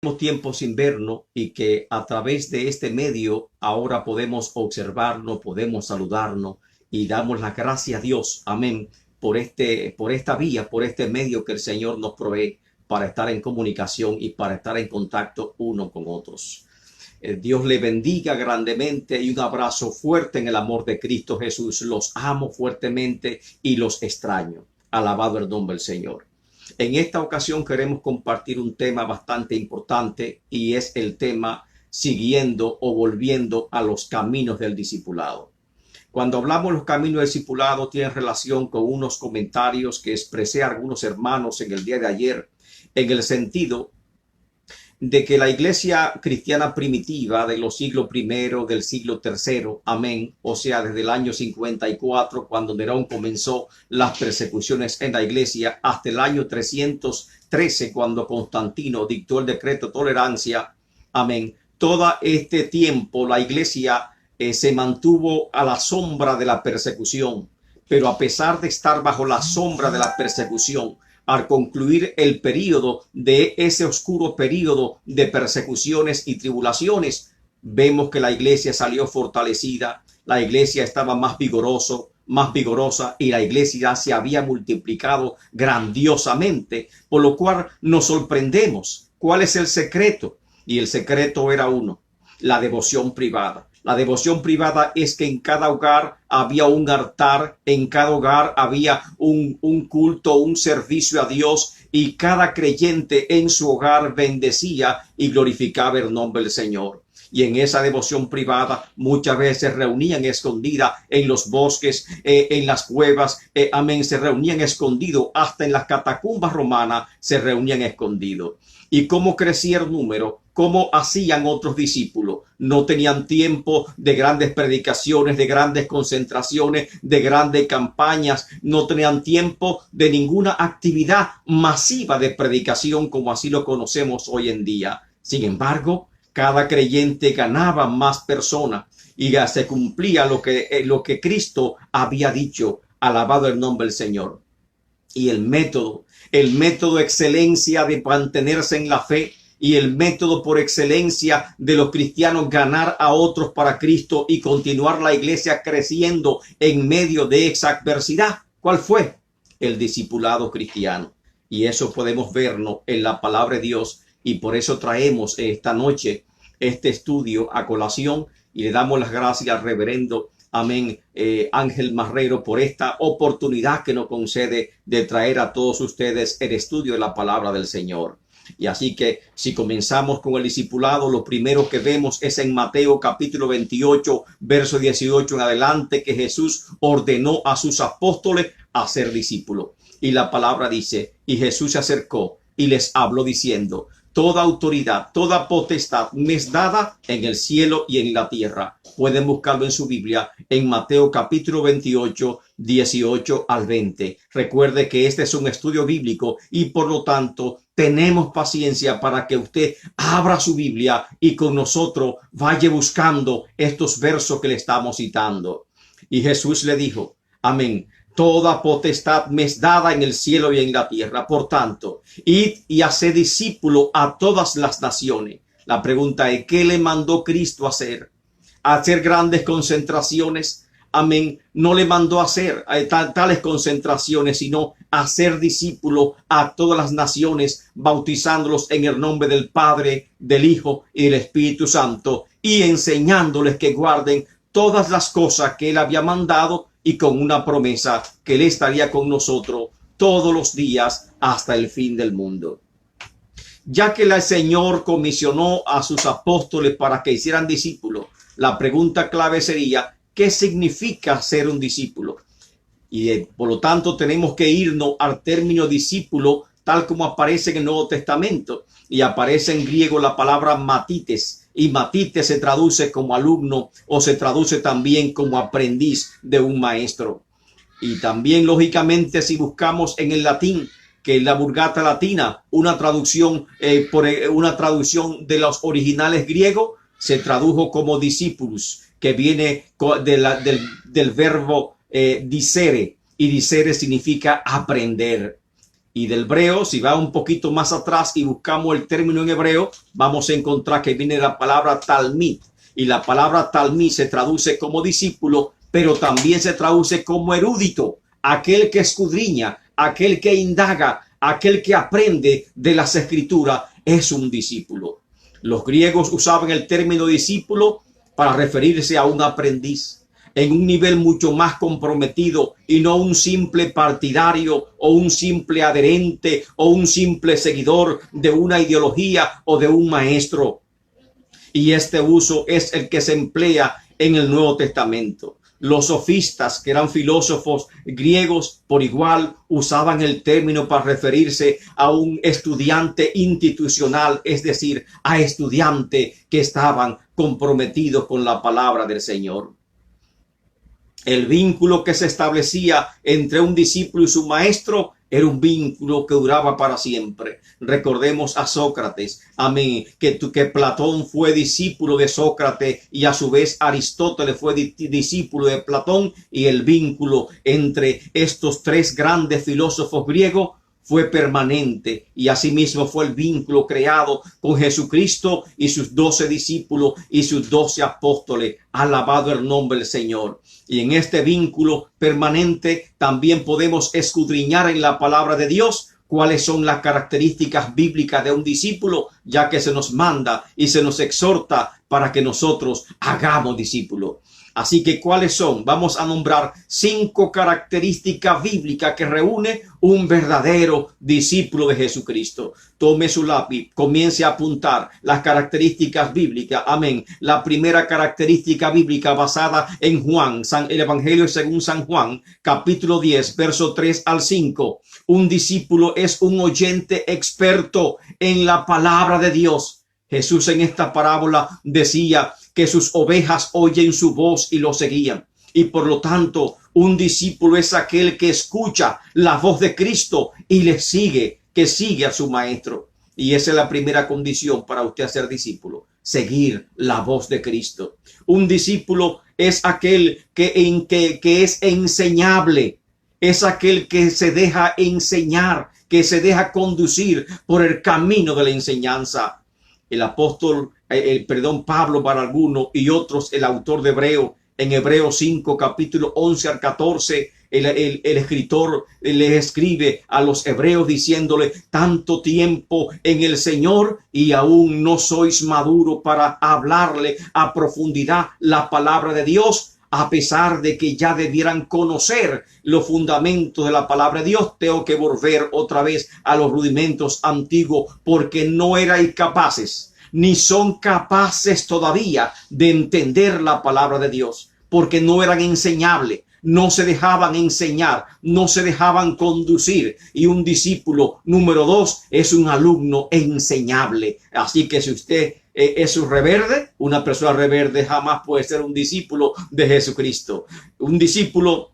tiempo sin vernos y que a través de este medio ahora podemos observarnos, podemos saludarnos y damos las gracias a Dios, amén, por esta vía, por este medio que el Señor nos provee para estar en comunicación y para estar en contacto uno con otros. Dios le bendiga grandemente y un abrazo fuerte en el amor de Cristo Jesús. Los amo fuertemente y los extraño. Alabado el nombre del Señor. En esta ocasión queremos compartir un tema bastante importante y es el tema siguiendo o volviendo a los caminos del discipulado. Cuando hablamos de los caminos del discipulado tiene relación con unos comentarios que expresé a algunos hermanos en el día de ayer, en el sentido de que la iglesia cristiana primitiva de los siglos primero, del siglo tercero, amén, o sea, desde el año 54, cuando Nerón comenzó las persecuciones en la iglesia, hasta el año 313, cuando Constantino dictó el decreto de tolerancia, amén. Todo este tiempo la iglesia se mantuvo a la sombra de la persecución, pero a pesar de estar bajo la sombra de la persecución, al concluir el periodo de ese oscuro periodo de persecuciones y tribulaciones, vemos que la iglesia salió fortalecida, la iglesia estaba más vigorosa y la iglesia se había multiplicado grandiosamente, por lo cual nos sorprendemos. ¿Cuál es el secreto? Y el secreto era uno: la devoción privada. La devoción privada es que en cada hogar había un altar, en cada hogar había un culto, un servicio a Dios, y cada creyente en su hogar bendecía y glorificaba el nombre del Señor. Y en esa devoción privada muchas veces se reunían escondidas en los bosques, en las cuevas, amén, se reunían escondidos, hasta en las catacumbas romanas se reunían escondidos. ¿Y cómo crecía el número? ¿Cómo hacían otros discípulos? No tenían tiempo de grandes predicaciones, de grandes concentraciones, de grandes campañas. No tenían tiempo de ninguna actividad masiva de predicación como así lo conocemos hoy en día. Sin embargo, cada creyente ganaba más personas y ya se cumplía lo que Cristo había dicho. Alabado el nombre del Señor. Y el método excelencia de mantenerse en la fe y el método por excelencia de los cristianos ganar a otros para Cristo y continuar la iglesia creciendo en medio de esa adversidad, ¿cuál fue? El discipulado cristiano. Y eso podemos verlo en la palabra de Dios, y por eso traemos esta noche este estudio a colación y le damos las gracias al reverendo, amén, Ángel Marrero, por esta oportunidad que nos concede de traer a todos ustedes el estudio de la palabra del Señor. Y así que si comenzamos con el discipulado, lo primero que vemos es en Mateo capítulo 28, verso 18 en adelante, que Jesús ordenó a sus apóstoles a ser discípulos. Y la palabra dice: y Jesús se acercó y les habló diciendo: toda autoridad, toda potestad me es dada en el cielo y en la tierra. Pueden buscarlo en su Biblia en Mateo capítulo 28, 18 al 20. Recuerde que este es un estudio bíblico y por lo tanto tenemos paciencia para que usted abra su Biblia y con nosotros vaya buscando estos versos que le estamos citando. Y Jesús le dijo: amén. Toda potestad me es dada en el cielo y en la tierra. Por tanto, id y haced discípulo a todas las naciones. La pregunta es: ¿qué le mandó Cristo a hacer? ¿A hacer grandes concentraciones? Amén. No le mandó a hacer tales concentraciones, sino a hacer discípulo a todas las naciones, bautizándolos en el nombre del Padre, del Hijo y del Espíritu Santo, y enseñándoles que guarden todas las cosas que Él había mandado, y con una promesa que Él estaría con nosotros todos los días hasta el fin del mundo. Ya que el Señor comisionó a sus apóstoles para que hicieran discípulos, la pregunta clave sería: ¿qué significa ser un discípulo? Y por lo tanto tenemos que irnos al término discípulo tal como aparece en el Nuevo Testamento, y aparece en griego la palabra matites. Y matites se traduce como alumno o se traduce también como aprendiz de un maestro. Y también, lógicamente, si buscamos en el latín, que es la Vulgata Latina, una traducción de los originales griegos, se tradujo como discípulos, que viene del verbo dicere, y dicere significa aprender. Y del hebreo, si va un poquito más atrás y buscamos el término en hebreo, vamos a encontrar que viene la palabra talmid. Y la palabra talmid se traduce como discípulo, pero también se traduce como erudito, aquel que escudriña, aquel que indaga, aquel que aprende de las escrituras, es un discípulo. Los griegos usaban el término discípulo para referirse a un aprendiz en un nivel mucho más comprometido y no un simple partidario o un simple adherente o un simple seguidor de una ideología o de un maestro. Y este uso es el que se emplea en el Nuevo Testamento. Los sofistas, que eran filósofos griegos, por igual usaban el término para referirse a un estudiante institucional, es decir, a estudiantes que estaban comprometidos con la palabra del Señor. El vínculo que se establecía entre un discípulo y su maestro era un vínculo que duraba para siempre. Recordemos a Sócrates, amén, que Platón fue discípulo de Sócrates y a su vez Aristóteles fue discípulo de Platón, y el vínculo entre estos tres grandes filósofos griegos fue permanente, y asimismo fue el vínculo creado con Jesucristo y sus 12 discípulos y sus 12 apóstoles. Alabado el nombre del Señor. Y en este vínculo permanente también podemos escudriñar en la palabra de Dios cuáles son las características bíblicas de un discípulo, ya que se nos manda y se nos exhorta para que nosotros hagamos discípulos. Así que, ¿cuáles son? Vamos a nombrar 5 características bíblicas que reúne un verdadero discípulo de Jesucristo. Tome su lápiz, comience a apuntar las características bíblicas. Amén. La primera característica bíblica basada en Juan, el Evangelio según San Juan, capítulo 10, verso 3 al 5. Un discípulo es un oyente experto en la palabra de Dios. Jesús en esta parábola decía que sus ovejas oyen su voz y lo seguían. Y por lo tanto, un discípulo es aquel que escucha la voz de Cristo y le sigue, que sigue a su maestro. Y esa es la primera condición para usted ser discípulo: seguir la voz de Cristo. Un discípulo es aquel que es enseñable, es aquel que se deja enseñar, que se deja conducir por el camino de la enseñanza. El apóstol, Pablo para algunos y otros, el autor de Hebreo, en Hebreos 5, capítulo 11 al 14, el escritor les escribe a los hebreos diciéndole: tanto tiempo en el Señor y aún no sois maduros para hablarle a profundidad la palabra de Dios. A pesar de que ya debieran conocer los fundamentos de la palabra de Dios, tengo que volver otra vez a los rudimentos antiguos, porque no erais capaces, ni son capaces todavía de entender la palabra de Dios, porque no eran enseñables, no se dejaban enseñar, no se dejaban conducir. Y un discípulo número 2 es un alumno enseñable. Así que si usted es un reverde, una persona reverde jamás puede ser un discípulo de Jesucristo. Un discípulo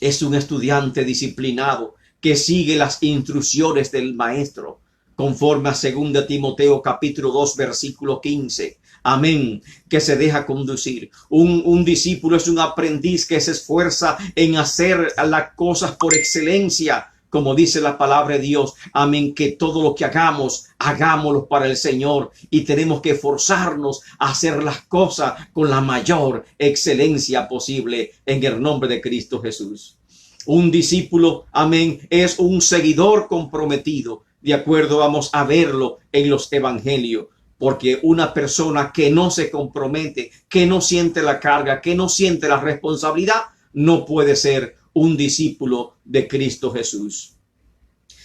es un estudiante disciplinado que sigue las instrucciones del maestro, conforme a 2 Timoteo capítulo 2 versículo 15. Amén. Que se deja conducir. Un discípulo es un aprendiz que se esfuerza en hacer las cosas por excelencia, como dice la palabra de Dios. Amén. Que todo lo que hagamos, hagámoslo para el Señor, y tenemos que esforzarnos a hacer las cosas con la mayor excelencia posible en el nombre de Cristo Jesús. Un discípulo, amén, es un seguidor comprometido. De acuerdo, vamos a verlo en los evangelios. Porque una persona que no se compromete, que no siente la carga, que no siente la responsabilidad, no puede ser un discípulo de Cristo Jesús.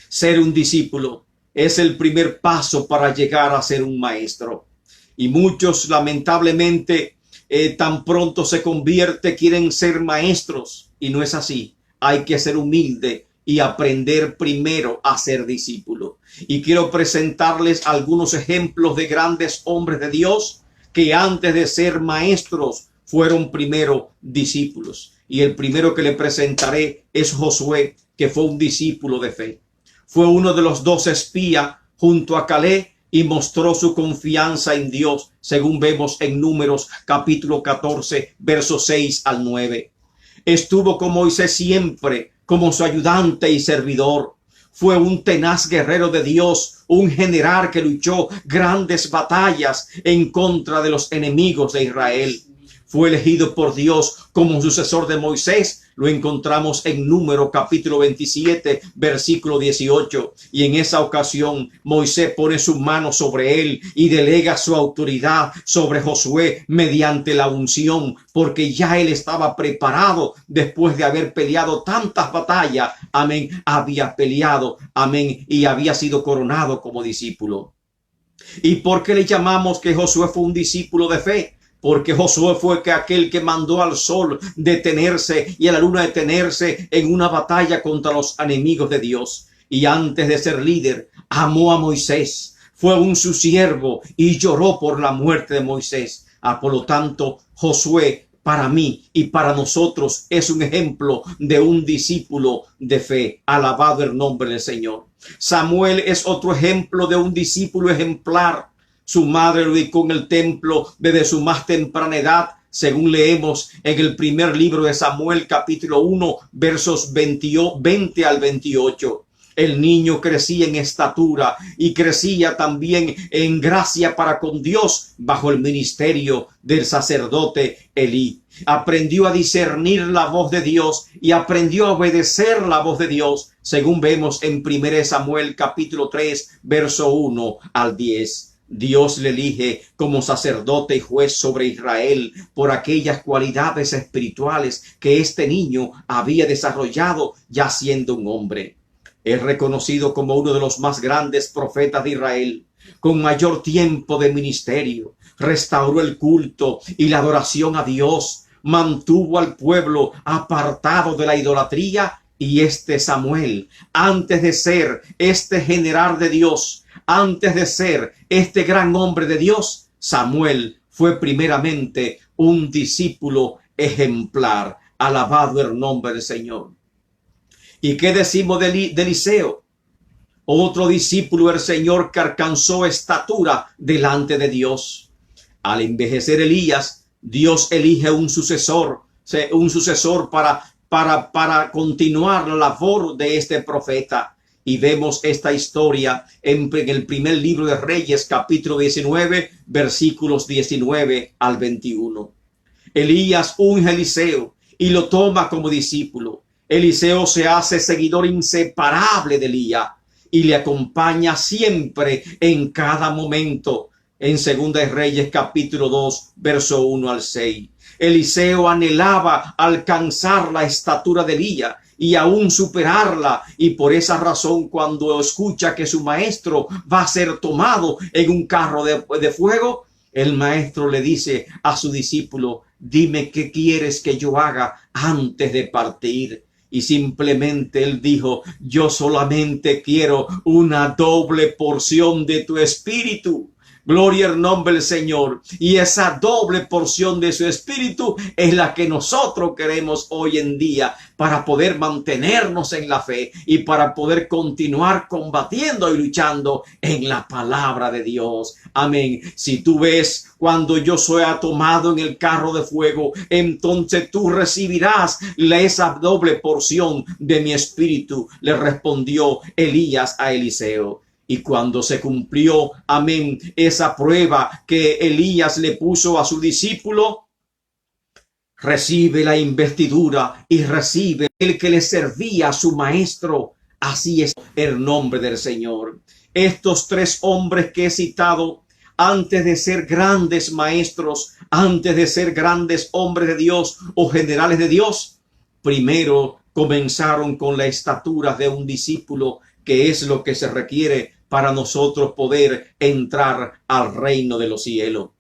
Ser un discípulo es el primer paso para llegar a ser un maestro. Y muchos, lamentablemente, tan pronto se convierte, quieren ser maestros. Y no es así. Hay que ser humilde y aprender primero a ser discípulo. Y quiero presentarles algunos ejemplos de grandes hombres de Dios que antes de ser maestros fueron primero discípulos. Y el primero que le presentaré es Josué, que fue un discípulo de fe. Fue uno de los 2 espías junto a Caleb y mostró su confianza en Dios, según vemos en Números capítulo 14, versos 6 al 9. Estuvo con Moisés siempre como su ayudante y servidor. fue un tenaz guerrero de Dios, un general que luchó grandes batallas en contra de los enemigos de Israel. Fue elegido por Dios como sucesor de Moisés. Lo encontramos en Número capítulo 27, versículo 18. Y en esa ocasión Moisés pone su mano sobre él y delega su autoridad sobre Josué mediante la unción, porque ya él estaba preparado después de haber peleado tantas batallas. Amén. Había peleado. Amén. Y había sido coronado como discípulo. ¿Y por qué le llamamos que Josué fue un discípulo de fe? Porque Josué fue aquel que mandó al sol detenerse y a la luna detenerse en una batalla contra los enemigos de Dios. Y antes de ser líder, amó a Moisés, fue un su siervo y lloró por la muerte de Moisés. Por lo tanto, Josué para mí y para nosotros es un ejemplo de un discípulo de fe. Alabado el nombre del Señor. Samuel es otro ejemplo de un discípulo ejemplar. Su madre lo educó en el templo desde su más temprana edad, según leemos en el primer libro de Samuel, capítulo 1, versos 20 al 28. El niño crecía en estatura y crecía también en gracia para con Dios bajo el ministerio del sacerdote Elí. Aprendió a discernir la voz de Dios y aprendió a obedecer la voz de Dios, según vemos en 1 Samuel, capítulo 3, verso 1 al 10. Dios le elige como sacerdote y juez sobre Israel por aquellas cualidades espirituales que este niño había desarrollado ya siendo un hombre. Es reconocido como uno de los más grandes profetas de Israel, con mayor tiempo de ministerio. Restauró el culto y la adoración a Dios, mantuvo al pueblo apartado de la idolatría. Y este Samuel, antes de ser este general de Dios, antes de ser este gran hombre de Dios, Samuel fue primeramente un discípulo ejemplar. Alabado el nombre del Señor. ¿Y qué decimos de Eliseo? Otro discípulo del Señor que alcanzó estatura delante de Dios. Al envejecer Elías, Dios elige un sucesor para continuar la labor de este profeta. Y vemos esta historia en el primer libro de Reyes, capítulo 19, versículos 19 al 21. Elías unge a Eliseo y lo toma como discípulo. Eliseo se hace seguidor inseparable de Elías y le acompaña siempre en cada momento. En Segunda de Reyes, capítulo 2, verso 1 al 6. Eliseo anhelaba alcanzar la estatura de Elías y aún superarla, y por esa razón, cuando escucha que su maestro va a ser tomado en un carro de fuego, el maestro le dice a su discípulo: dime qué quieres que yo haga antes de partir. Y simplemente él dijo: yo solamente quiero una doble porción de tu espíritu. Gloria al nombre del Señor. Y esa doble porción de su espíritu es la que nosotros queremos hoy en día para poder mantenernos en la fe y para poder continuar combatiendo y luchando en la palabra de Dios. Amén. Si tú ves cuando yo sea tomado en el carro de fuego, entonces tú recibirás esa doble porción de mi espíritu, le respondió Elías a Eliseo. Y cuando se cumplió, amén, esa prueba que Elías le puso a su discípulo, recibe la investidura y recibe el que le servía a su maestro. Así es el nombre del Señor. Estos tres hombres que he citado, antes de ser grandes maestros, antes de ser grandes hombres de Dios o generales de Dios, primero comenzaron con la estatura de un discípulo, que es lo que se requiere para nosotros poder entrar al reino de los cielos.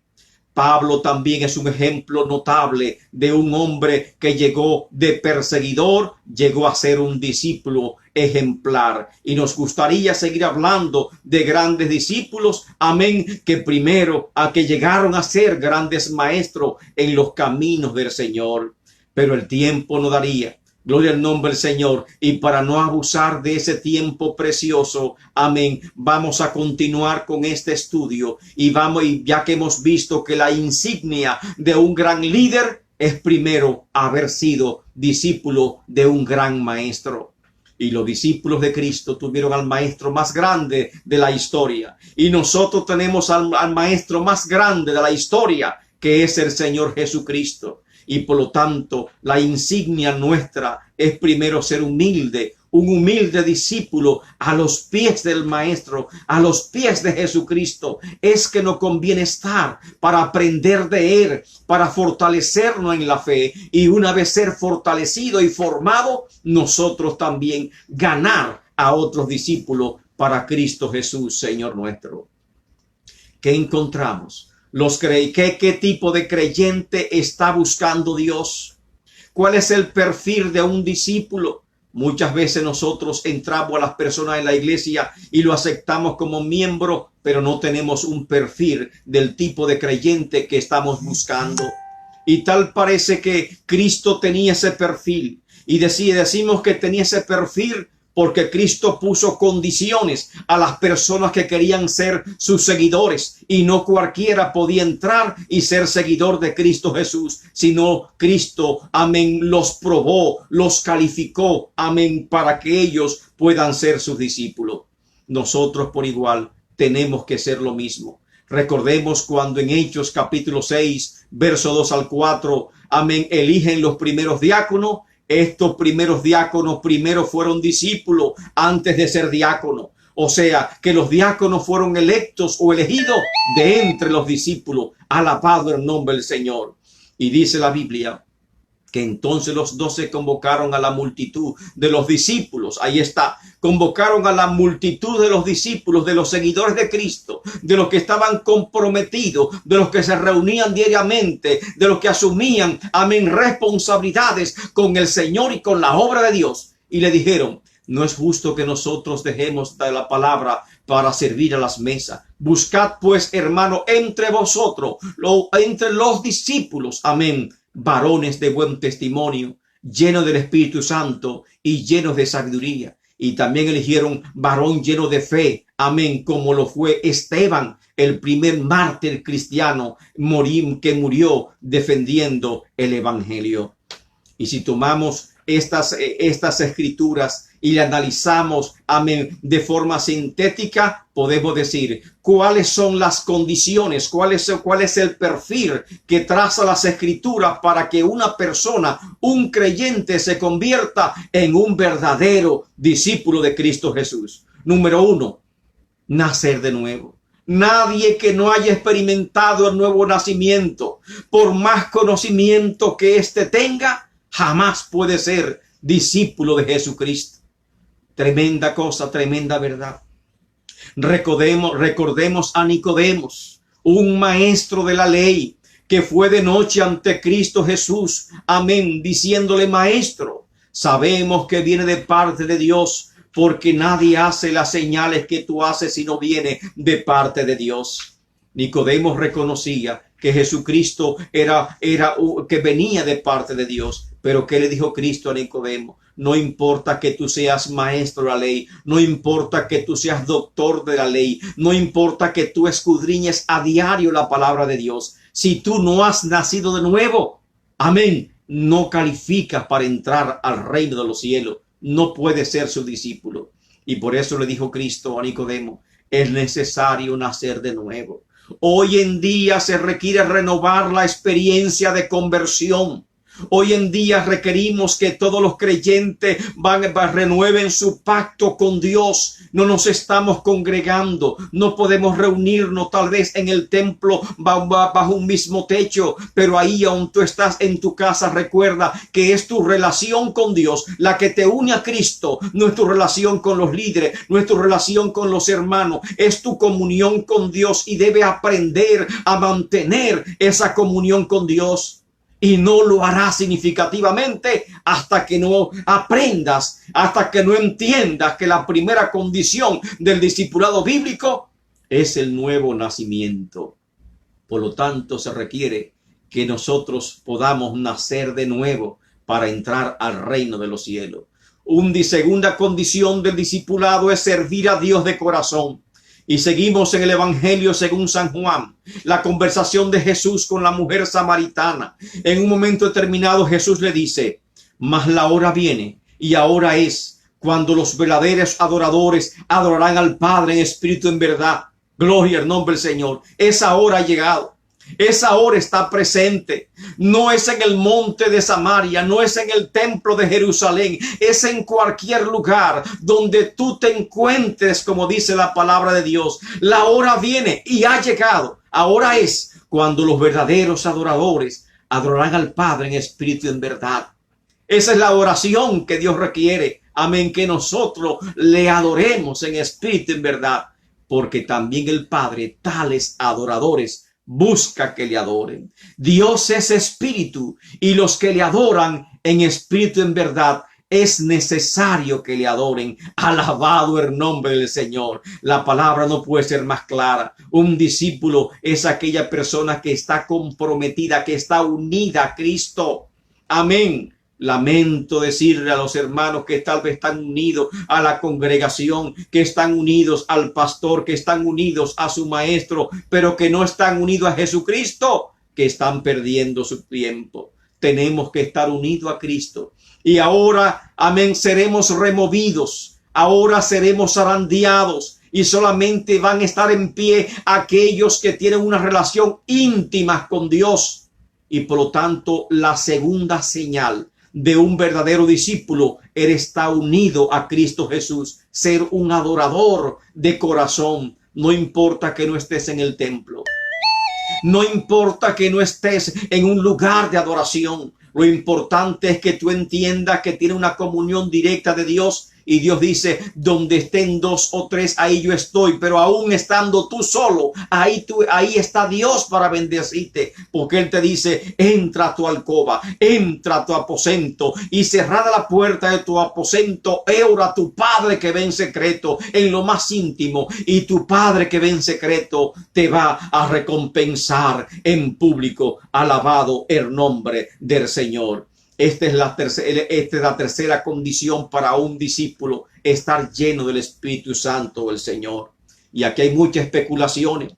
Pablo también es un ejemplo notable de un hombre que llegó de perseguidor, llegó a ser un discípulo ejemplar. Y nos gustaría seguir hablando de grandes discípulos, amén, que primero a que llegaron a ser grandes maestros en los caminos del Señor. Pero el tiempo no daría. Gloria al nombre del Señor. Y para no abusar de ese tiempo precioso, amén, vamos a continuar con este estudio. Y ya que hemos visto que la insignia de un gran líder es primero haber sido discípulo de un gran maestro. Y los discípulos de Cristo tuvieron al maestro más grande de la historia. Y nosotros tenemos al maestro más grande de la historia, que es el Señor Jesucristo. Y por lo tanto, la insignia nuestra es primero ser humilde, un humilde discípulo a los pies del Maestro, a los pies de Jesucristo. Es que nos conviene estar para aprender de Él, para fortalecernos en la fe, y una vez ser fortalecido y formado, nosotros también ganar a otros discípulos para Cristo Jesús, Señor nuestro. ¿Qué encontramos? ¿Qué tipo de creyente está buscando Dios? ¿Cuál es el perfil de un discípulo? Muchas veces nosotros entramos a las personas en la iglesia y lo aceptamos como miembro, pero no tenemos un perfil del tipo de creyente que estamos buscando. Y tal parece que Cristo tenía ese perfil. Y decimos que tenía ese perfil porque Cristo puso condiciones a las personas que querían ser sus seguidores, y no cualquiera podía entrar y ser seguidor de Cristo Jesús, sino Cristo, amén, los probó, los calificó, amén, para que ellos puedan ser sus discípulos. Nosotros por igual tenemos que ser lo mismo. Recordemos cuando en Hechos capítulo 6, verso 2 al 4, amén, eligen los primeros diáconos. Estos primeros diáconos primero fueron discípulos antes de ser diáconos. O sea, que los diáconos fueron electos o elegidos de entre los discípulos. Alabado el nombre del Señor. Y dice la Biblia que entonces los 12 convocaron a la multitud de los discípulos. Ahí está. Convocaron a la multitud de los discípulos, de los seguidores de Cristo, de los que estaban comprometidos, de los que se reunían diariamente, de los que asumían, amén, responsabilidades con el Señor y con la obra de Dios. Y le dijeron: no es justo que nosotros dejemos de la palabra para servir a las mesas. Buscad pues, hermano, entre vosotros, entre los discípulos, amén, varones de buen testimonio, llenos del Espíritu Santo y llenos de sabiduría. Y también eligieron varón lleno de fe, amén, como lo fue Esteban, el primer mártir cristiano que murió defendiendo el evangelio. Y si tomamos estas escrituras y le analizamos, amén, de forma sintética, podemos decir cuáles son las condiciones, cuál es el perfil que traza las escrituras para que una persona, un creyente, se convierta en un verdadero discípulo de Cristo Jesús. Número 1, nacer de nuevo. Nadie que no haya experimentado el nuevo nacimiento, por más conocimiento que éste tenga, jamás puede ser discípulo de Jesucristo. Tremenda cosa, tremenda verdad. Recordemos a Nicodemos, un maestro de la ley, que fue de noche ante Cristo Jesús, amén, diciéndole: maestro, sabemos que viene de parte de Dios, porque nadie hace las señales que tú haces si no viene de parte de Dios. Nicodemos reconocía que Jesucristo que venía de parte de Dios. Pero ¿qué le dijo Cristo a Nicodemo? No importa que tú seas maestro de la ley, no importa que tú seas doctor de la ley, no importa que tú escudriñes a diario la palabra de Dios. Si tú no has nacido de nuevo, amén, no calificas para entrar al reino de los cielos. No puedes ser su discípulo. Y por eso le dijo Cristo a Nicodemo: es necesario nacer de nuevo. Hoy en día se requiere renovar la experiencia de conversión. Hoy en día requerimos que todos los creyentes renueven su pacto con Dios. No nos estamos congregando, no podemos reunirnos tal vez en el templo bajo un mismo techo, pero ahí aún tú estás en tu casa, recuerda que es tu relación con Dios la que te une a Cristo. No es tu relación con los líderes, no es tu relación con los hermanos, es tu comunión con Dios, y debe aprender a mantener esa comunión con Dios. Y no lo harás significativamente hasta que no aprendas, hasta que no entiendas que la primera condición del discipulado bíblico es el nuevo nacimiento. Por lo tanto, se requiere que nosotros podamos nacer de nuevo para entrar al reino de los cielos. Segunda condición del discipulado es servir a Dios de corazón. Y seguimos en el Evangelio según San Juan, la conversación de Jesús con la mujer samaritana. En un momento determinado Jesús le dice: mas la hora viene y ahora es cuando los verdaderos adoradores adorarán al Padre en espíritu y en verdad. Gloria al nombre del Señor. Esa hora ha llegado. Esa hora está presente. No es en el monte de Samaria, no es en el templo de Jerusalén, es en cualquier lugar donde tú te encuentres, como dice la palabra de Dios. La hora viene y ha llegado. Ahora es cuando los verdaderos adoradores adorarán al Padre en espíritu y en verdad. Esa es la oración que Dios requiere. Amén, que nosotros le adoremos en espíritu y en verdad, porque también el Padre tales adoradores busca que le adoren. Dios es espíritu y los que le adoran en espíritu y en verdad es necesario que le adoren. Alabado el nombre del Señor. La palabra no puede ser más clara. Un discípulo es aquella persona que está comprometida, que está unida a Cristo. Amén. Lamento decirle a los hermanos que tal vez están unidos a la congregación, que están unidos al pastor, que están unidos a su maestro, pero que no están unidos a Jesucristo, que están perdiendo su tiempo. Tenemos que estar unidos a Cristo. Y ahora, amén, seremos removidos. Ahora seremos zarandeados. Y solamente van a estar en pie aquellos que tienen una relación íntima con Dios. Y por lo tanto, la segunda señal de un verdadero discípulo eres estar unido a Cristo Jesús, ser un adorador de corazón. No importa que no estés en el templo, no importa que no estés en un lugar de adoración. Lo importante es que tú entiendas que tiene una comunión directa de Dios. Y Dios dice, donde estén dos o tres, ahí yo estoy. Pero aún estando tú solo, ahí está Dios para bendecirte. Porque Él te dice, entra a tu alcoba, entra a tu aposento. Y cerrada la puerta de tu aposento, ora a tu Padre que ve en secreto, en lo más íntimo. Y tu Padre que ve en secreto te va a recompensar en público. Alabado el nombre del Señor. Esta es la tercera condición para un discípulo, estar lleno del Espíritu Santo del Señor. Y aquí hay muchas especulaciones,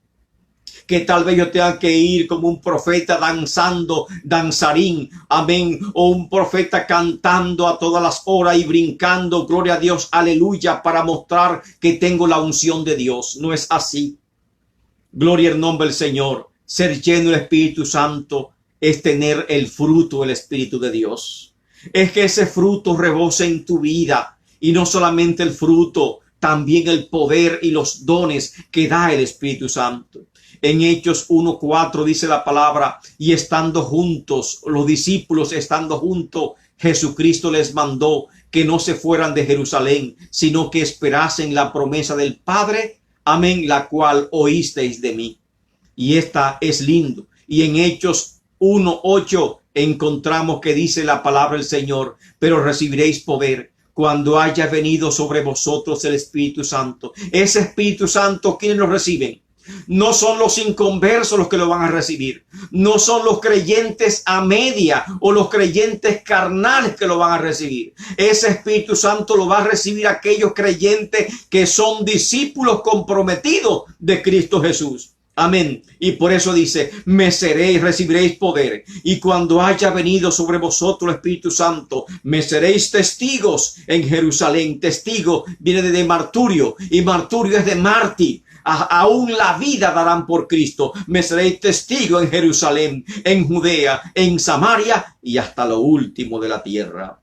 que tal vez yo tenga que ir como un profeta danzando, danzarín, amén, o un profeta cantando a todas las horas y brincando, gloria a Dios, aleluya, para mostrar que tengo la unción de Dios. No es así. Gloria al nombre del Señor. Ser lleno del Espíritu Santo es tener el fruto del Espíritu de Dios. Es que ese fruto rebose en tu vida. Y no solamente el fruto, también el poder y los dones que da el Espíritu Santo. En Hechos 1:4 dice la palabra, y estando juntos, los discípulos estando juntos, Jesucristo les mandó que no se fueran de Jerusalén, sino que esperasen la promesa del Padre, amén, la cual oísteis de mí. Y esta es lindo. Y en Hechos 1:8 encontramos que dice la palabra del Señor, pero recibiréis poder cuando haya venido sobre vosotros el Espíritu Santo. Ese Espíritu Santo, ¿quiénes lo reciben? No son los inconversos los que lo van a recibir. No son los creyentes a media o los creyentes carnales que lo van a recibir. Ese Espíritu Santo lo va a recibir aquellos creyentes que son discípulos comprometidos de Cristo Jesús. Amén. Y por eso dice, me seréis, recibiréis poder. Y cuando haya venido sobre vosotros el Espíritu Santo, me seréis testigos en Jerusalén. Testigo viene de marturio y marturio es de mártir. Aún la vida darán por Cristo. Me seréis testigo en Jerusalén, en Judea, en Samaria y hasta lo último de la tierra.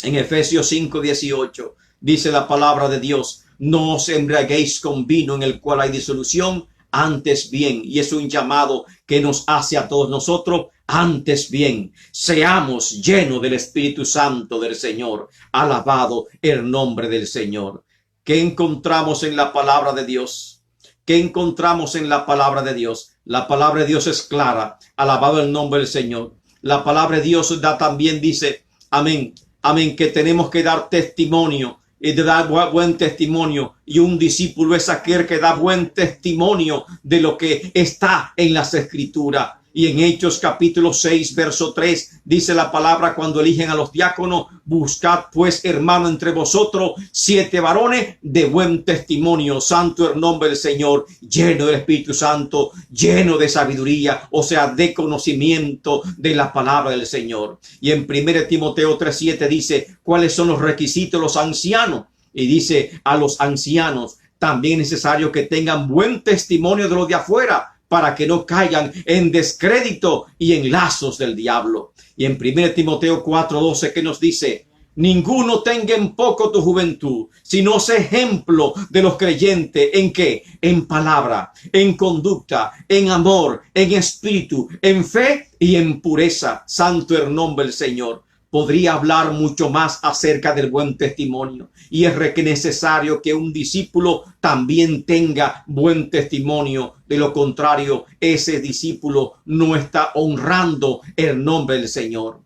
En Efesios 5:18 dice la palabra de Dios, no os embriaguéis con vino en el cual hay disolución, antes bien, y es un llamado que nos hace a todos nosotros, antes bien, seamos llenos del Espíritu Santo del Señor. Alabado el nombre del Señor. ¿Qué encontramos en la palabra de Dios? ¿Qué encontramos en la palabra de Dios? La palabra de Dios es clara. Alabado el nombre del Señor. La palabra de Dios también dice, amén, amén, que tenemos que dar testimonio. Y de dar buen testimonio, y un discípulo es aquel que da buen testimonio de lo que está en las Escrituras. Y en Hechos capítulo 6, verso 3, dice la palabra cuando eligen a los diáconos: buscad pues, hermano, entre vosotros 7 varones de buen testimonio, santo el nombre del Señor, lleno del Espíritu Santo, lleno de sabiduría, o sea, de conocimiento de la palabra del Señor. Y en 1 Timoteo 3:7 dice cuáles son los requisitos de los ancianos. Y dice: a los ancianos también es necesario que tengan buen testimonio de los de afuera, para que no caigan en descrédito y en lazos del diablo. Y en 1 Timoteo 4:12, que nos dice: ninguno tenga en poco tu juventud, sino sea ejemplo de los creyentes. ¿En qué? En palabra, en conducta, en amor, en espíritu, en fe y en pureza. Santo el nombre del Señor. Podría hablar mucho más acerca del buen testimonio, y es necesario que un discípulo también tenga buen testimonio. De lo contrario, ese discípulo no está honrando el nombre del Señor.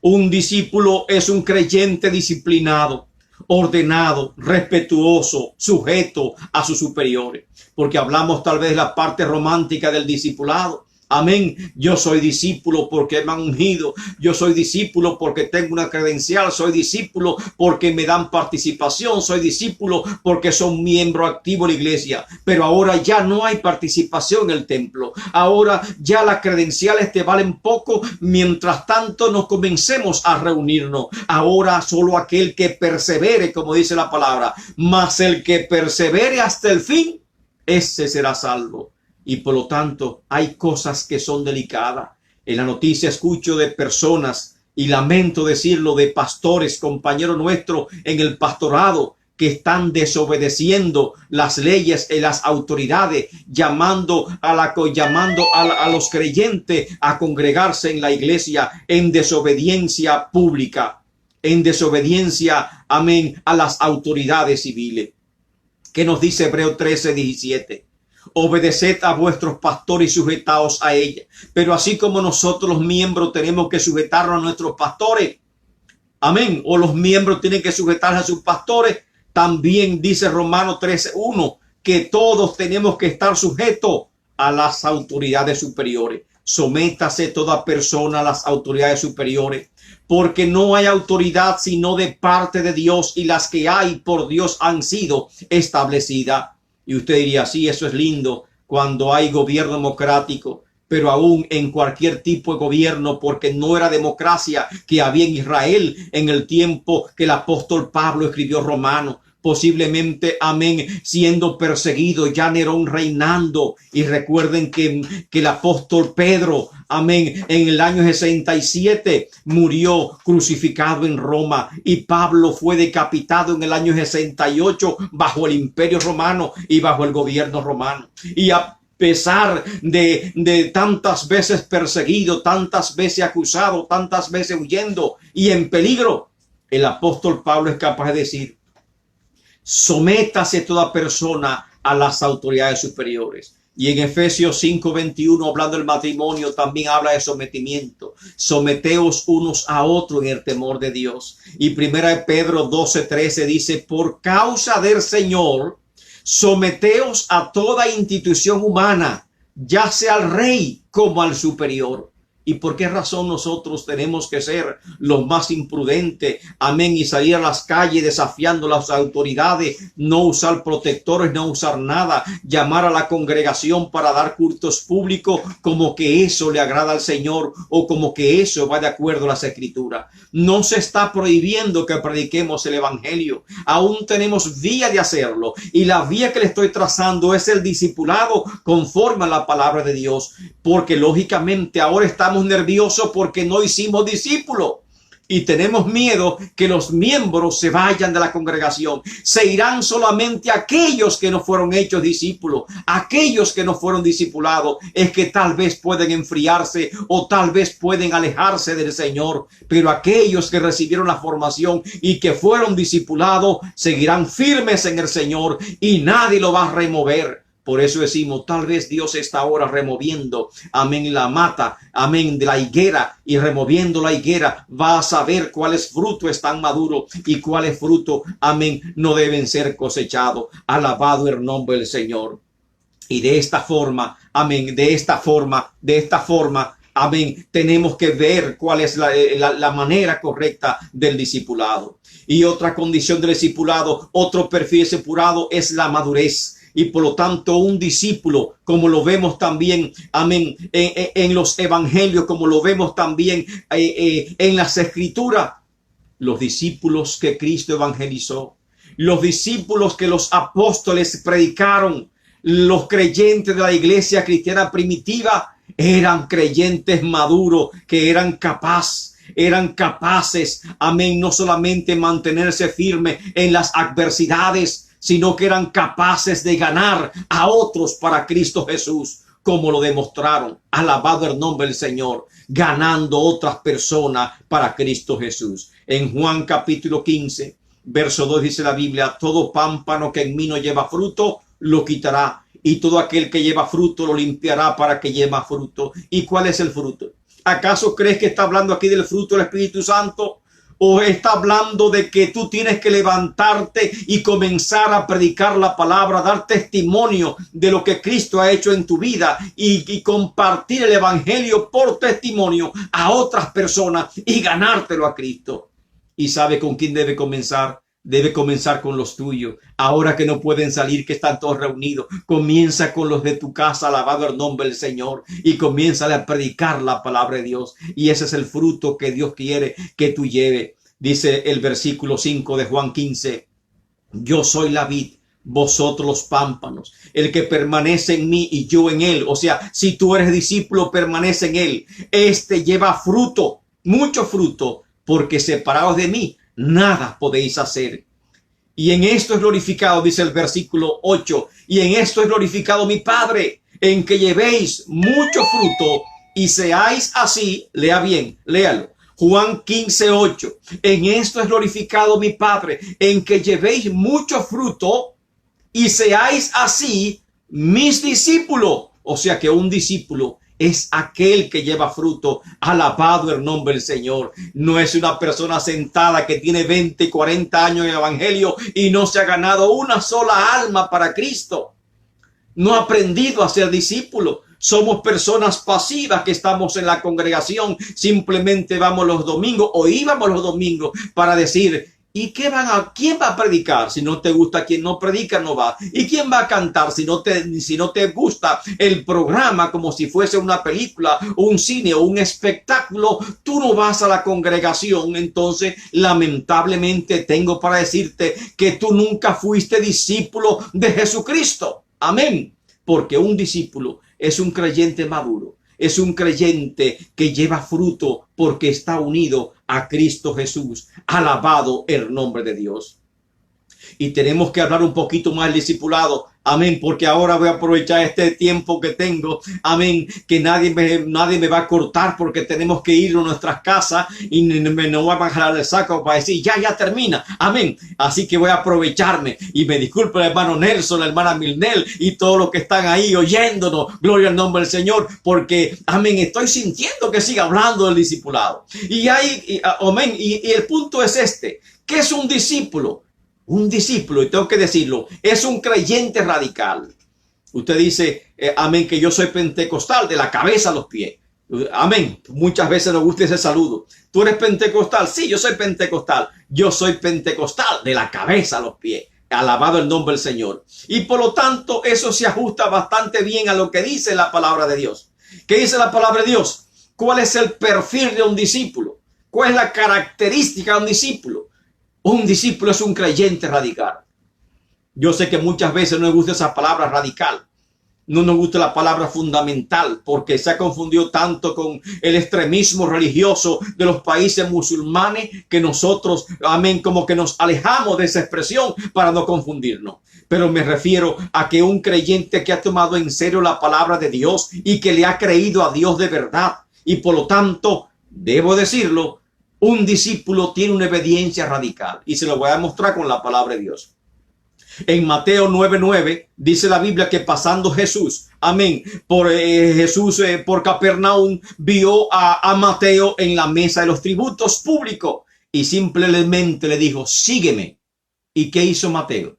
Un discípulo es un creyente disciplinado, ordenado, respetuoso, sujeto a sus superiores, porque hablamos tal vez de la parte romántica del discipulado. Amén. Yo soy discípulo porque me han ungido. Yo soy discípulo porque tengo una credencial. Soy discípulo porque me dan participación. Soy discípulo porque soy un miembro activo de la iglesia. Pero ahora ya no hay participación en el templo. Ahora ya las credenciales te valen poco. Mientras tanto nos comencemos a reunirnos. Ahora solo aquel que persevere, como dice la palabra, mas el que persevere hasta el fin, ese será salvo. Y por lo tanto hay cosas que son delicadas. En la noticia escucho de personas, y lamento decirlo, de pastores, compañeros nuestros en el pastorado, que están desobedeciendo las leyes y las autoridades, llamando a los creyentes a congregarse en la iglesia en desobediencia pública, en desobediencia, amén, a las autoridades civiles. ¿Qué nos dice Hebreos 13:17? Obedeced a vuestros pastores y sujetaos a ella. Pero así como nosotros los miembros tenemos que sujetarnos a nuestros pastores, amén, o los miembros tienen que sujetarse a sus pastores, también dice Romanos 13:1 que todos tenemos que estar sujetos a las autoridades superiores. Sométase toda persona a las autoridades superiores, porque no hay autoridad sino de parte de Dios, y las que hay por Dios han sido establecidas. Y usted diría: sí, eso es lindo cuando hay gobierno democrático, pero aún en cualquier tipo de gobierno, porque no era democracia que había en Israel en el tiempo que el apóstol Pablo escribió Romanos. Posiblemente, amén, siendo perseguido, ya Nerón reinando. Y recuerden que el apóstol Pedro, amén, en el año 67 murió crucificado en Roma, y Pablo fue decapitado en el año 68 bajo el imperio romano y bajo el gobierno romano. Y a pesar de tantas veces perseguido, tantas veces acusado, tantas veces huyendo y en peligro, el apóstol Pablo es capaz de decir: sométase toda persona a las autoridades superiores. Y en Efesios 5:21, hablando del matrimonio, también habla de sometimiento. Someteos unos a otros en el temor de Dios. Y 1 Pedro 12:13 dice: por causa del Señor, someteos a toda institución humana, ya sea al rey como al superior. ¿Y por qué razón nosotros tenemos que ser los más imprudentes? Amén. Y salir a las calles desafiando a las autoridades, no usar protectores, no usar nada, llamar a la congregación para dar cultos públicos, como que eso le agrada al Señor, o como que eso va de acuerdo a las Escrituras. No se está prohibiendo que prediquemos el evangelio. Aún tenemos vía de hacerlo. Y la vía que le estoy trazando es el discipulado conforme a la palabra de Dios. Porque lógicamente ahora estamos nerviosos porque no hicimos discípulos. Y tenemos miedo que los miembros se vayan de la congregación. Se irán solamente aquellos que no fueron hechos discípulos. Aquellos que no fueron discipulados es que tal vez pueden enfriarse o tal vez pueden alejarse del Señor. Pero aquellos que recibieron la formación y que fueron discipulados seguirán firmes en el Señor y nadie lo va a remover. Por eso decimos, tal vez Dios está ahora removiendo, amén, la mata, amén, de la higuera, y removiendo la higuera va a saber cuáles frutos están maduros y cuáles frutos, amén, no deben ser cosechados. Alabado el nombre del Señor. Y de esta forma, amén, de esta forma, amén, tenemos que ver cuál es la manera correcta del discipulado. Y otra condición del discipulado, otro perfil discipulado es la madurez. Y por lo tanto, un discípulo, como lo vemos también, amén, en los evangelios, como lo vemos también en las escrituras, los discípulos que Cristo evangelizó, los discípulos que los apóstoles predicaron, los creyentes de la iglesia cristiana primitiva, eran creyentes maduros que eran capaces, amén, no solamente mantenerse firme en las adversidades, sino que eran capaces de ganar a otros para Cristo Jesús, como lo demostraron, alabado el nombre del Señor, ganando otras personas para Cristo Jesús. En Juan capítulo 15, verso 2 dice la Biblia: todo pámpano que en mí no lleva fruto, lo quitará, y todo aquel que lleva fruto lo limpiará para que lleve fruto. ¿Y cuál es el fruto? ¿Acaso crees que está hablando aquí del fruto del Espíritu Santo? ¿O está hablando de que tú tienes que levantarte y comenzar a predicar la palabra, dar testimonio de lo que Cristo ha hecho en tu vida y compartir el evangelio por testimonio a otras personas y ganártelo a Cristo? ¿Y sabe con quién debe comenzar? Debe comenzar con los tuyos. Ahora que no pueden salir, que están todos reunidos, comienza con los de tu casa, alabado el nombre del Señor, y comienza a predicar la palabra de Dios. Y ese es el fruto que Dios quiere que tú lleves. Dice el versículo 5 de Juan 15: yo soy la vid, vosotros los pámpanos. El que permanece en mí y yo en él. O sea, si tú eres discípulo, permanece en él. Este lleva fruto, mucho fruto, porque separados de mí, nada podéis hacer. Y en esto es glorificado, dice el versículo 8, y en esto es glorificado mi Padre, en que llevéis mucho fruto y seáis así. Lea bien, léalo. Juan 15:8. En esto es glorificado mi Padre, en que llevéis mucho fruto y seáis así mis discípulos. O sea que un discípulo es aquel que lleva fruto. Alabado el nombre del Señor. No es una persona sentada que tiene 20, 40 años en el evangelio y no se ha ganado una sola alma para Cristo. No ha aprendido a ser discípulo. Somos personas pasivas que estamos en la congregación. Simplemente vamos los domingos o íbamos los domingos para decir: ¿y quién va a predicar? Si no te gusta quien no predica, no va. ¿Y quién va a cantar? Si no te gusta el programa, como si fuese una película, un cine o un espectáculo, tú no vas a la congregación. Entonces, lamentablemente, tengo para decirte que tú nunca fuiste discípulo de Jesucristo. Amén. Porque un discípulo es un creyente maduro. Es un creyente que lleva fruto porque está unido a Cristo Jesús. Alabado el nombre de Dios. Y tenemos que hablar un poquito más del discipulado. Amén. Porque ahora voy a aprovechar este tiempo que tengo. Amén. Que nadie me va a cortar porque tenemos que ir a nuestras casas y no voy a bajar el saco para decir ya termina. Amén. Así que voy a aprovecharme. Y me disculpa el hermano Nelson, la hermana Milnel y todos los que están ahí oyéndonos. Gloria al nombre del Señor. Porque, amén, estoy sintiendo que siga hablando del discipulado. Amén. Y el punto es este. ¿Qué es un discípulo? Un discípulo, y tengo que decirlo, es un creyente radical. Usted dice, amén, que yo soy pentecostal de la cabeza a los pies. Amén. Muchas veces nos gusta ese saludo. ¿Tú eres pentecostal? Sí, yo soy pentecostal. Yo soy pentecostal de la cabeza a los pies. Alabado el nombre del Señor. Y por lo tanto, eso se ajusta bastante bien a lo que dice la palabra de Dios. ¿Qué dice la palabra de Dios? ¿Cuál es el perfil de un discípulo? ¿Cuál es la característica de un discípulo? Un discípulo es un creyente radical. Yo sé que muchas veces no nos gusta esa palabra radical. No nos gusta la palabra fundamental porque se ha confundido tanto con el extremismo religioso de los países musulmanes que nosotros, amén, como que nos alejamos de esa expresión para no confundirnos. Pero me refiero a que un creyente que ha tomado en serio la palabra de Dios y que le ha creído a Dios de verdad. Y por lo tanto, debo decirlo, un discípulo tiene una obediencia radical y se lo voy a mostrar con la palabra de Dios. En Mateo 9:9 dice la Biblia que pasando Jesús, amén, por Capernaum, vio a Mateo en la mesa de los tributos públicos y simplemente le dijo: sígueme. ¿Y qué hizo Mateo?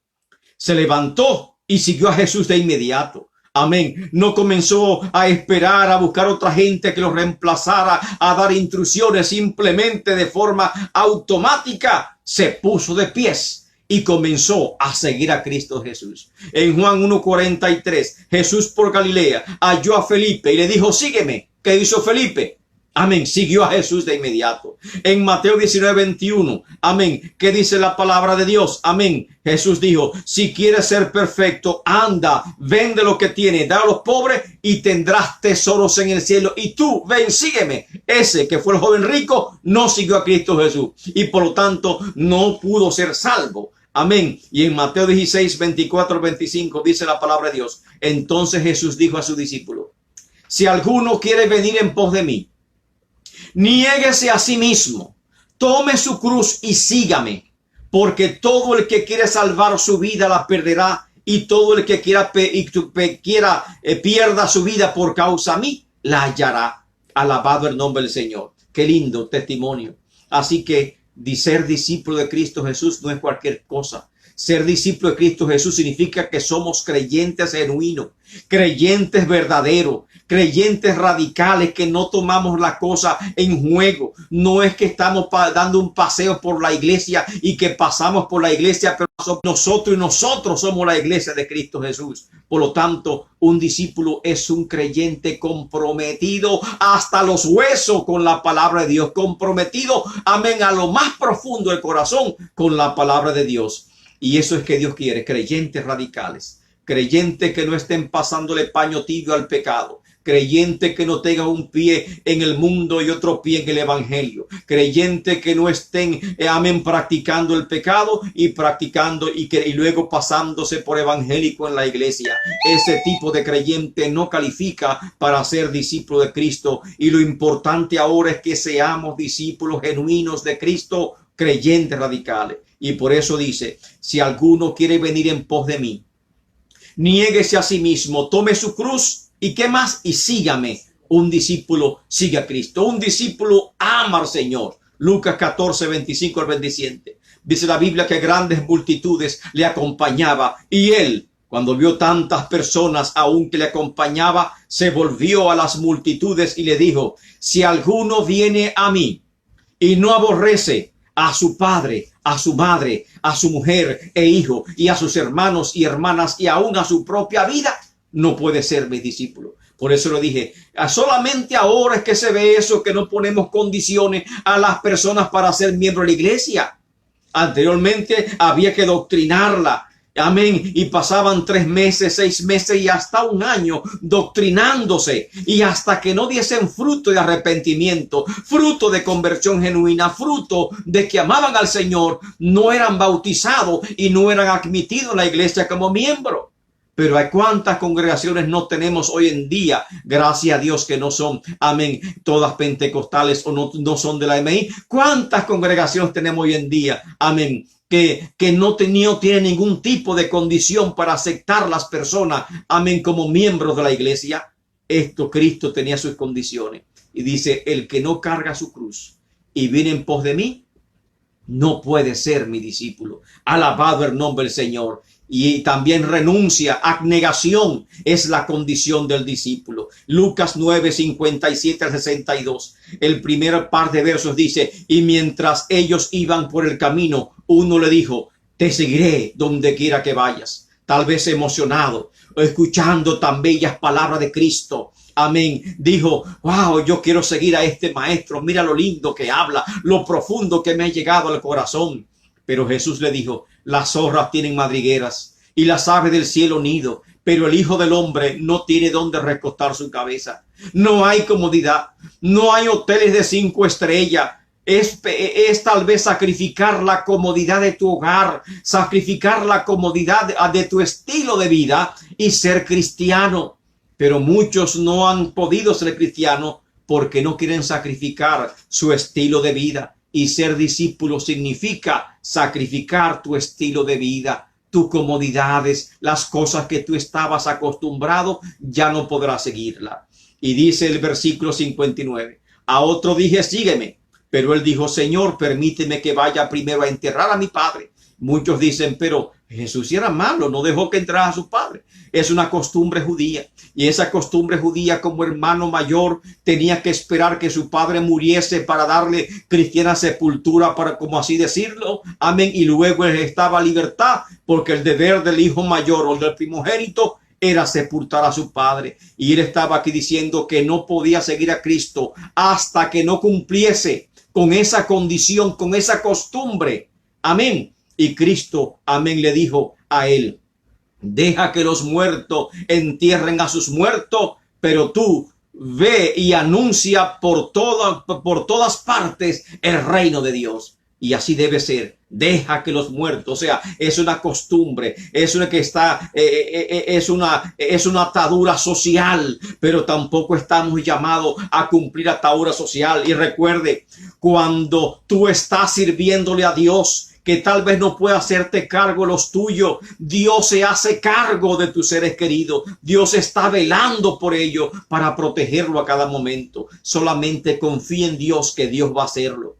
Se levantó y siguió a Jesús de inmediato. Amén. No comenzó a esperar, a buscar otra gente que lo reemplazara, a dar instrucciones. Simplemente de forma automática se puso de pies y comenzó a seguir a Cristo Jesús. En Juan 1:43, Jesús por Galilea halló a Felipe y le dijo, sígueme. ¿Qué hizo Felipe? Amén. Siguió a Jesús de inmediato. En Mateo 19:21. Amén. ¿Qué dice la palabra de Dios? Amén. Jesús dijo, si quieres ser perfecto, anda, vende lo que tienes, da a los pobres y tendrás tesoros en el cielo. Y tú, ven, sígueme. Ese que fue el joven rico no siguió a Cristo Jesús y por lo tanto no pudo ser salvo. Amén. Y en Mateo 16:24-25 dice la palabra de Dios. Entonces Jesús dijo a su discípulo, si alguno quiere venir en pos de mí, niéguese a sí mismo, tome su cruz y sígame, porque todo el que quiere salvar su vida la perderá, y todo el que pierda su vida por causa de mí la hallará. Alabado el nombre del Señor. Qué lindo testimonio. Así que ser discípulo de Cristo Jesús no es cualquier cosa. Ser discípulo de Cristo Jesús significa que somos creyentes genuinos, creyentes verdaderos, creyentes radicales, que no tomamos la cosa en juego. No es que estamos dando un paseo por la iglesia y que pasamos por la iglesia, pero nosotros somos la iglesia de Cristo Jesús. Por lo tanto, un discípulo es un creyente comprometido hasta los huesos con la palabra de Dios, comprometido, amén, a lo más profundo del corazón con la palabra de Dios. Y eso es que Dios quiere, creyentes radicales, creyentes que no estén pasándole paño tibio al pecado, creyentes que no tengan un pie en el mundo y otro pie en el evangelio, creyentes que no estén, amén, practicando el pecado y luego pasándose por evangélico en la iglesia. Ese tipo de creyente no califica para ser discípulo de Cristo, y lo importante ahora es que seamos discípulos genuinos de Cristo, creyentes radicales. Y por eso dice, si alguno quiere venir en pos de mí, niéguese a sí mismo, tome su cruz y qué más, y sígame. Un discípulo sigue a Cristo. Un discípulo ama al Señor. Lucas 14:25-27. Dice la Biblia que grandes multitudes le acompañaba, y él, cuando vio tantas personas aún que le acompañaba, se volvió a las multitudes y le dijo, si alguno viene a mí y no aborrece a su padre, a su madre, a su mujer e hijo, y a sus hermanos y hermanas, y aún a su propia vida, no puede ser mi discípulo. Por eso lo dije, solamente ahora es que se ve eso, que no ponemos condiciones a las personas para ser miembro de la iglesia. Anteriormente había que doctrinarla. Amén. Y pasaban 3 meses, 6 meses y hasta 1 año doctrinándose, y hasta que no diesen fruto de arrepentimiento, fruto de conversión genuina, fruto de que amaban al Señor, no eran bautizados y no eran admitidos en la iglesia como miembro. Pero hay cuántas congregaciones no tenemos hoy en día, gracias a Dios, que no son, amén, todas pentecostales o no son de la MI. ¿Cuántas congregaciones tenemos hoy en día, amén, que no tiene ningún tipo de condición para aceptar las personas, amén, como miembros de la iglesia? Cristo tenía sus condiciones. Y dice, el que no carga su cruz y viene en pos de mí, no puede ser mi discípulo. Alabado el nombre del Señor. Y también renuncia, abnegación es la condición del discípulo. Lucas 9:57-62. El primer par de versos dice, y mientras ellos iban por el camino, uno le dijo, te seguiré donde quiera que vayas. Tal vez emocionado, escuchando tan bellas palabras de Cristo. Amén. Dijo, wow, yo quiero seguir a este maestro. Mira lo lindo que habla, lo profundo que me ha llegado al corazón. Pero Jesús le dijo, las zorras tienen madrigueras y las aves del cielo nido, pero el Hijo del Hombre no tiene donde recostar su cabeza. No hay comodidad, no hay hoteles de 5 estrellas. Es tal vez sacrificar la comodidad de tu hogar, sacrificar la comodidad de tu estilo de vida y ser cristiano. Pero muchos no han podido ser cristianos porque no quieren sacrificar su estilo de vida. Y ser discípulo significa sacrificar tu estilo de vida, tus comodidades, las cosas que tú estabas acostumbrado, ya no podrás seguirla. Y dice el versículo 59, a otro dije, sígueme. Pero él dijo, Señor, permíteme que vaya primero a enterrar a mi padre. Muchos dicen, pero Jesús era malo, no dejó que entrara a su padre. Es una costumbre judía. Y esa costumbre judía, como hermano mayor, tenía que esperar que su padre muriese para darle cristiana sepultura, para, como así decirlo. Amén. Y luego él estaba a libertad, porque el deber del hijo mayor o del primogénito era sepultar a su padre. Y él estaba aquí diciendo que no podía seguir a Cristo hasta que no cumpliese con esa condición, con esa costumbre. Amén. Y Cristo, amén, le dijo a él: deja que los muertos entierren a sus muertos, pero tú ve y anuncia por todas partes el reino de Dios. Y así debe ser. Deja que los muertos, o sea, es una costumbre, es una que está, es una atadura social, pero tampoco estamos llamados a cumplir atadura social. Y recuerde, cuando tú estás sirviéndole a Dios, que tal vez no pueda hacerte cargo de los tuyos, Dios se hace cargo de tus seres queridos. Dios está velando por ellos para protegerlo a cada momento. Solamente confía en Dios, que Dios va a hacerlo.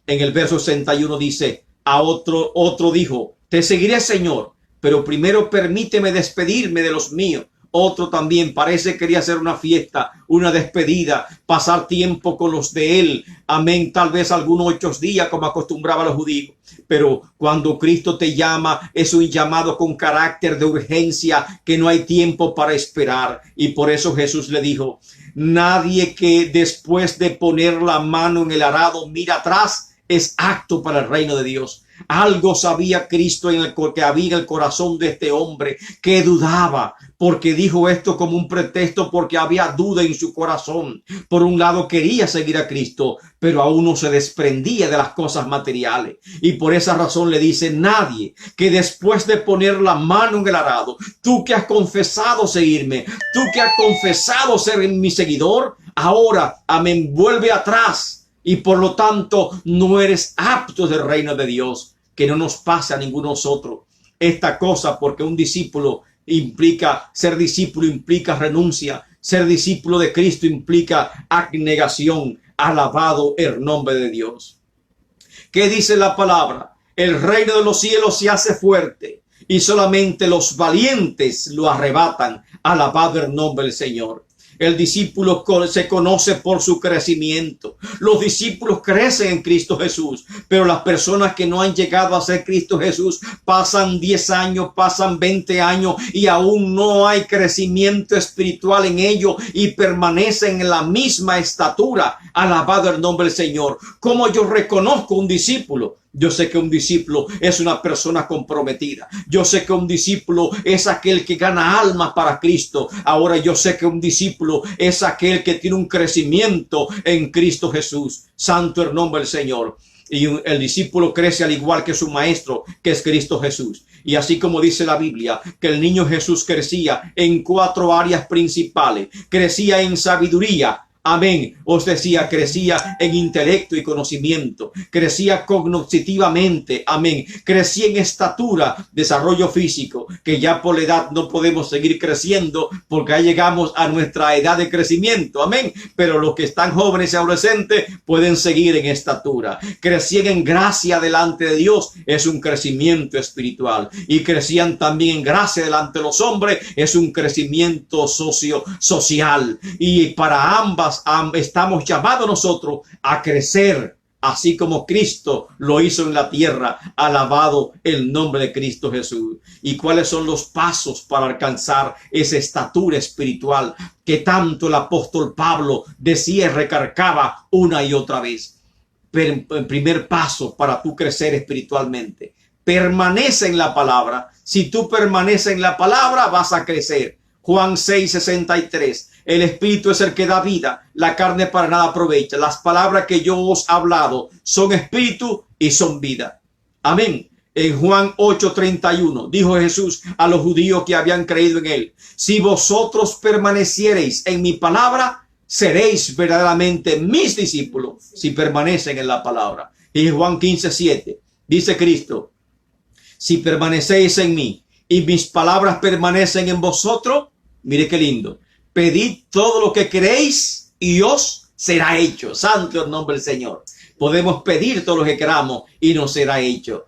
En el verso 61 dice: a otro dijo: te seguiré, Señor, pero primero permíteme despedirme de los míos. Otro también parece quería hacer una fiesta, una despedida, pasar tiempo con los de él. Amén. Tal vez algunos 8 días, como acostumbraban los judíos. Pero cuando Cristo te llama, es un llamado con carácter de urgencia, que no hay tiempo para esperar. Y por eso Jesús le dijo: nadie que después de poner la mano en el arado mira atrás es apto para el reino de Dios. Algo sabía Cristo que había en el corazón de este hombre, que dudaba, porque dijo esto como un pretexto, porque había duda en su corazón. Por un lado quería seguir a Cristo, pero aún no se desprendía de las cosas materiales. Y por esa razón le dice: nadie que después de poner la mano en el arado, tú que has confesado seguirme, tú que has confesado ser mi seguidor, ahora, amén, vuelve atrás. Y por lo tanto no eres apto del reino de Dios. Que no nos pase a ninguno de nosotros esta cosa, porque un discípulo implica, ser discípulo implica renuncia. Ser discípulo de Cristo implica abnegación. Alabado el nombre de Dios. ¿Qué dice la palabra? El reino de los cielos se hace fuerte y solamente los valientes lo arrebatan. Alabado el nombre del Señor. El discípulo se conoce por su crecimiento. Los discípulos crecen en Cristo Jesús, pero las personas que no han llegado a ser Cristo Jesús pasan 10 años, pasan 20 años y aún no hay crecimiento espiritual en ellos y permanecen en la misma estatura. Alabado el nombre del Señor. ¿Cómo yo reconozco un discípulo? Yo sé que un discípulo es una persona comprometida. Yo sé que un discípulo es aquel que gana almas para Cristo. Ahora yo sé que un discípulo es aquel que tiene un crecimiento en Cristo Jesús. Santo el nombre del Señor. Y el discípulo crece al igual que su maestro, que es Cristo Jesús. Y así como dice la Biblia, que el niño Jesús crecía en 4 áreas principales. Crecía en sabiduría. Amén. Os decía, crecía en intelecto y conocimiento. Crecía cognitivamente. Amén. Crecía en estatura, desarrollo físico, que ya por la edad no podemos seguir creciendo porque ya llegamos a nuestra edad de crecimiento. Amén. Pero los que están jóvenes y adolescentes pueden seguir en estatura. Crecían en gracia delante de Dios. Es un crecimiento espiritual. Y crecían también en gracia delante de los hombres. Es un crecimiento social. Y para ambas estamos llamados nosotros a crecer, así como Cristo lo hizo en la tierra. Alabado el nombre de Cristo Jesús. ¿Y cuáles son los pasos para alcanzar esa estatura espiritual que tanto el apóstol Pablo decía y recargaba una y otra vez? El primer paso para tú crecer espiritualmente: permanece en la palabra. Si tú permaneces en la palabra, vas a crecer. Juan 6:63. El espíritu es el que da vida, la carne para nada aprovecha. Las palabras que yo os he hablado son espíritu y son vida. Amén. En Juan 8:31 dijo Jesús a los judíos que habían creído en él: si vosotros permaneciereis en mi palabra, seréis verdaderamente mis discípulos, si permanecen en la palabra. Y Juan 15:7 dice Cristo: si permanecéis en mí y mis palabras permanecen en vosotros, mire qué lindo, pedid todo lo que queréis y os será hecho. Santo el nombre del Señor. Podemos pedir todo lo que queramos y nos será hecho.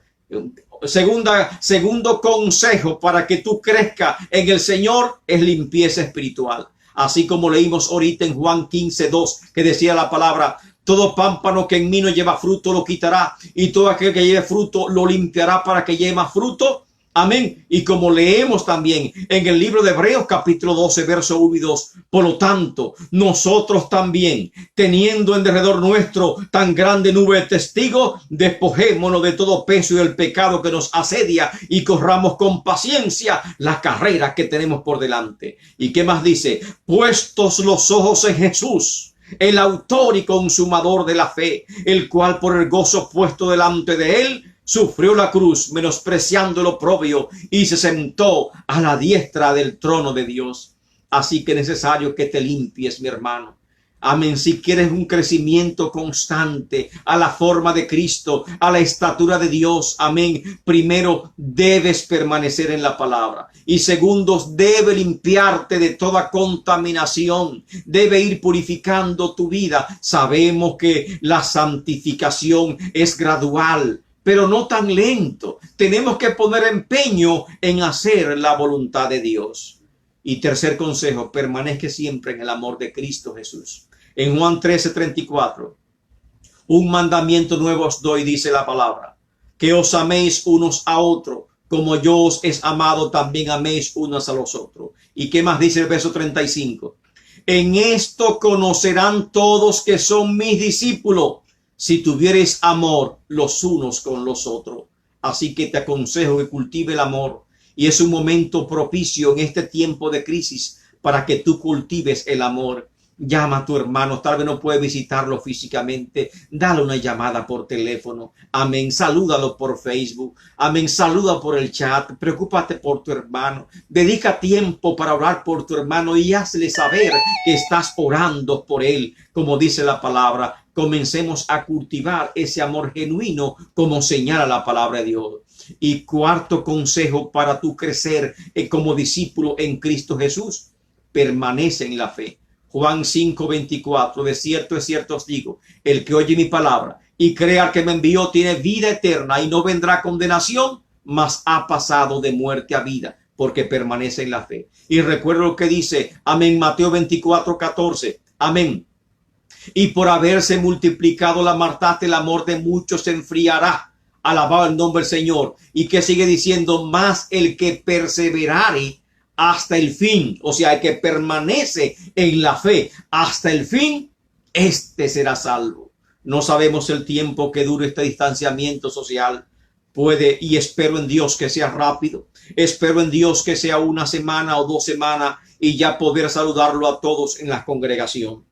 Segundo consejo para que tú crezcas en el Señor es limpieza espiritual. Así como leímos ahorita en Juan 15:2, que decía la palabra: todo pámpano que en mí no lleva fruto lo quitará, y todo aquel que lleve fruto lo limpiará para que lleve más fruto. Amén. Y como leemos también en el libro de Hebreos capítulo 12, verso 1 y 2, por lo tanto, nosotros también, teniendo en derredor nuestro tan grande nube de testigos, despojémonos de todo peso y del pecado que nos asedia y corramos con paciencia la carrera que tenemos por delante. ¿Y qué más dice? Puestos los ojos en Jesús, el autor y consumador de la fe, el cual por el gozo puesto delante de él sufrió la cruz, menospreciando el oprobio, y se sentó a la diestra del trono de Dios. Así que es necesario que te limpies, mi hermano. Amén. Si quieres un crecimiento constante a la forma de Cristo, a la estatura de Dios, amén, primero debes permanecer en la palabra. Y segundo, debe limpiarte de toda contaminación. Debe ir purificando tu vida. Sabemos que la santificación es gradual, pero no tan lento. Tenemos que poner empeño en hacer la voluntad de Dios. Y tercer consejo, permanezca siempre en el amor de Cristo Jesús. En Juan 13:34, un mandamiento nuevo os doy, dice la palabra, que os améis unos a otros, como yo os he amado, también améis unos a los otros. ¿Y qué más dice el verso 35? En esto conocerán todos que son mis discípulos, si tuviereis amor los unos con los otros. Así que te aconsejo que cultive el amor. Y es un momento propicio en este tiempo de crisis para que tú cultives el amor. Llama a tu hermano, tal vez no puede visitarlo físicamente, dale una llamada por teléfono, amén, salúdalo por Facebook, amén, saluda por el chat, preocúpate por tu hermano, dedica tiempo para orar por tu hermano y hazle saber que estás orando por él, como dice la palabra. Comencemos a cultivar ese amor genuino como señala la palabra de Dios. Y cuarto consejo para tu crecer como discípulo en Cristo Jesús, permanece en la fe. Juan 5:24, de cierto os digo, el que oye mi palabra y crea que me envió tiene vida eterna y no vendrá a condenación, mas ha pasado de muerte a vida, porque permanece en la fe. Y recuerda lo que dice, amén, Mateo 24:14, amén. Y por haberse multiplicado la maldad, el amor de muchos se enfriará. Alabado el nombre del Señor. Y que sigue diciendo, más el que perseverare hasta el fin, o sea, el que permanece en la fe hasta el fin, este será salvo. No sabemos el tiempo que dure este distanciamiento social. Puede, y espero en Dios que sea rápido. Espero en Dios que sea una semana o 2 semanas y ya poder saludarlo a todos en la congregación.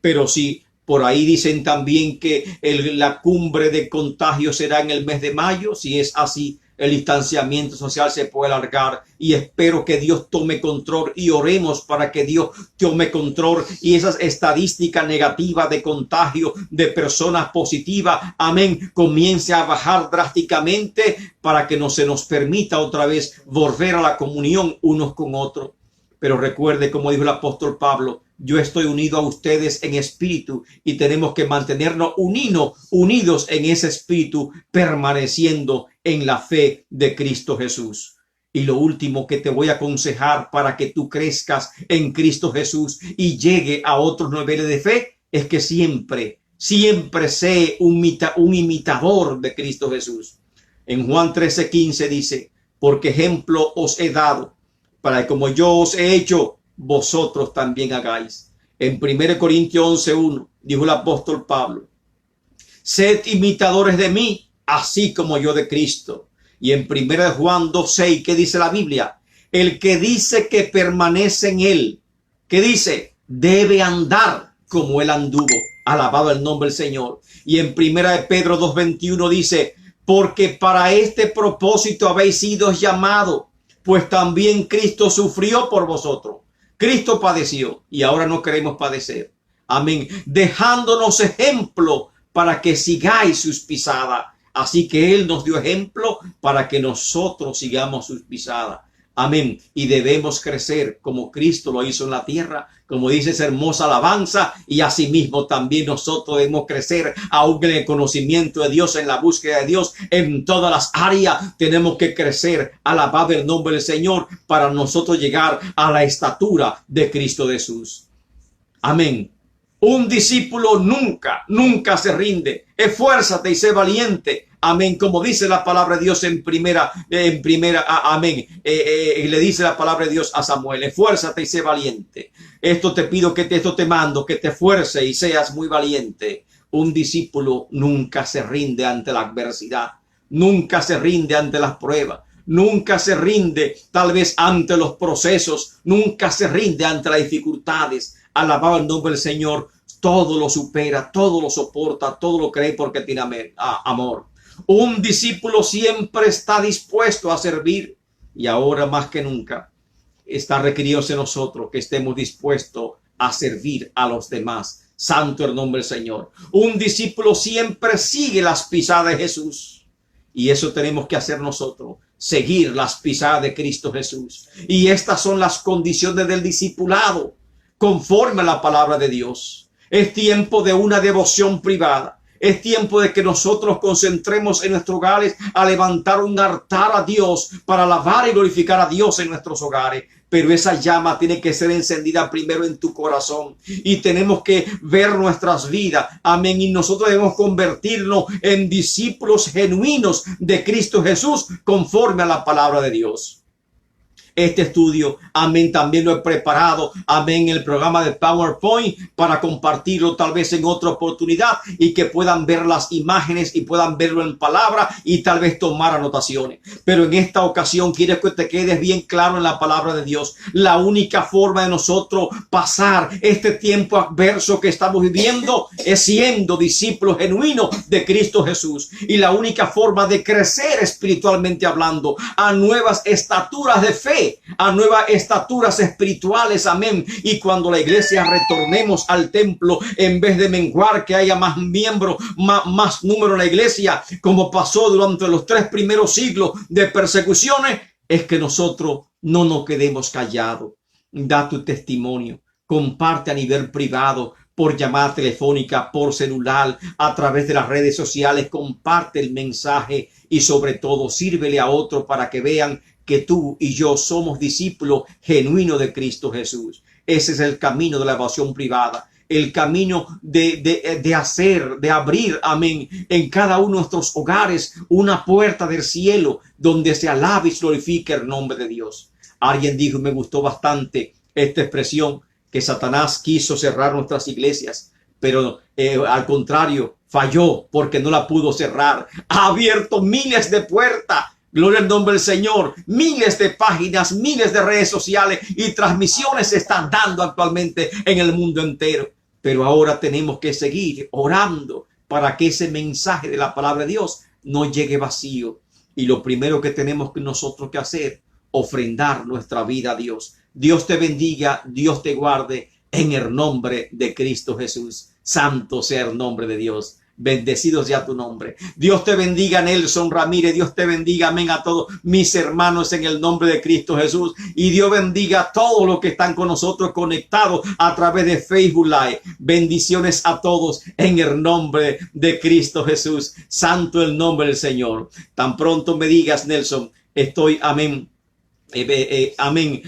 Pero sí, por ahí dicen también que la cumbre de contagio será en el mes de mayo. Si es así, el distanciamiento social se puede alargar, y espero que Dios tome control y oremos para que Dios tome control y esas estadísticas negativas de contagio de personas positivas, amén, comience a bajar drásticamente para que no se nos permita otra vez volver a la comunión unos con otros. Pero recuerde, como dijo el apóstol Pablo, yo estoy unido a ustedes en espíritu y tenemos que mantenernos unidos en ese espíritu, permaneciendo en la fe de Cristo Jesús. Y lo último que te voy a aconsejar para que tú crezcas en Cristo Jesús y llegue a otros niveles de fe es que siempre sé un imitador de Cristo Jesús. En Juan 13:15 dice, porque ejemplo os he dado, para que como yo os he hecho, vosotros también hagáis. En 1 Corintios 11:1 dijo el apóstol Pablo, sed imitadores de mí, así como yo de Cristo. Y en 1 Juan 2:6, ¿qué dice la Biblia? El que dice que permanece en él, ¿qué dice? Debe andar como él anduvo. Alabado el nombre del Señor. Y en 1 Pedro 2:21 dice, porque para este propósito habéis sido llamados, pues también Cristo sufrió por vosotros. Cristo padeció y ahora no queremos padecer. Amén. Dejándonos ejemplo para que sigáis sus pisadas. Así que Él nos dio ejemplo para que nosotros sigamos sus pisadas. Amén. Y debemos crecer como Cristo lo hizo en la tierra, como dice esa hermosa alabanza, y asimismo también nosotros debemos crecer aún en el conocimiento de Dios, en la búsqueda de Dios, en todas las áreas tenemos que crecer, alabado el nombre del Señor, para nosotros llegar a la estatura de Cristo Jesús. Amén. Un discípulo nunca se rinde. Esfuérzate y sé valiente. Amén. Como dice la palabra de Dios en primera, amén. Le dice la palabra de Dios a Samuel: esfuérzate y sé valiente. Esto te pido, esto te mando, que te esfuerces y seas muy valiente. Un discípulo nunca se rinde ante la adversidad. Nunca se rinde ante las pruebas. Nunca se rinde tal vez ante los procesos. Nunca se rinde ante las dificultades. Alabado el nombre del Señor. Todo lo supera, todo lo soporta, todo lo cree porque tiene amor. Un discípulo siempre está dispuesto a servir, y ahora más que nunca está requiriéndose nosotros que estemos dispuestos a servir a los demás. Santo el nombre del Señor. Un discípulo siempre sigue las pisadas de Jesús, y eso tenemos que hacer nosotros, seguir las pisadas de Cristo Jesús. Y estas son las condiciones del discipulado conforme a la palabra de Dios. Es tiempo de una devoción privada. Es tiempo de que nosotros concentremos en nuestros hogares a levantar un altar a Dios para alabar y glorificar a Dios en nuestros hogares. Pero esa llama tiene que ser encendida primero en tu corazón. Y tenemos que ver nuestras vidas. Amén. Y nosotros debemos convertirnos en discípulos genuinos de Cristo Jesús conforme a la palabra de Dios. Este estudio, amén, también lo he preparado, amén, el programa de PowerPoint para compartirlo tal vez en otra oportunidad y que puedan ver las imágenes y puedan verlo en palabra y tal vez tomar anotaciones. Pero en esta ocasión quiero que te quedes bien claro en la palabra de Dios. La única forma de nosotros pasar este tiempo adverso que estamos viviendo es siendo discípulos genuinos de Cristo Jesús. Y la única forma de crecer espiritualmente hablando a nuevas estaturas de fe, a nuevas estaturas espirituales, amén. Y cuando la iglesia retornemos al templo, en vez de menguar, que haya más miembros, más número en la iglesia, como pasó durante los 3 primeros siglos de persecuciones, es que nosotros no nos quedemos callados. Da tu testimonio, comparte a nivel privado, por llamada telefónica, por celular, a través de las redes sociales, comparte el mensaje y sobre todo sírvele a otros para que vean que tú y yo somos discípulos genuinos de Cristo Jesús. Ese es el camino de la devoción privada, el camino de abrir, amén, en cada uno de nuestros hogares una puerta del cielo donde se alabe y se glorifique el nombre de Dios. Alguien dijo, y me gustó bastante esta expresión, que Satanás quiso cerrar nuestras iglesias, pero al contrario, falló porque no la pudo cerrar. Ha abierto miles de puertas. Gloria al nombre del Señor. Miles de páginas, miles de redes sociales y transmisiones se están dando actualmente en el mundo entero. Pero ahora tenemos que seguir orando para que ese mensaje de la palabra de Dios no llegue vacío. Y lo primero que tenemos que nosotros que hacer, ofrendar nuestra vida a Dios. Dios te bendiga, Dios te guarde en el nombre de Cristo Jesús. Santo sea el nombre de Dios. Bendecido sea tu nombre. Dios te bendiga, Nelson Ramírez. Dios te bendiga, amén, a todos mis hermanos en el nombre de Cristo Jesús. Y Dios bendiga a todos los que están con nosotros conectados a través de Facebook Live. Bendiciones a todos en el nombre de Cristo Jesús. Santo el nombre del Señor. Tan pronto me digas, Nelson, estoy, amén. Amén.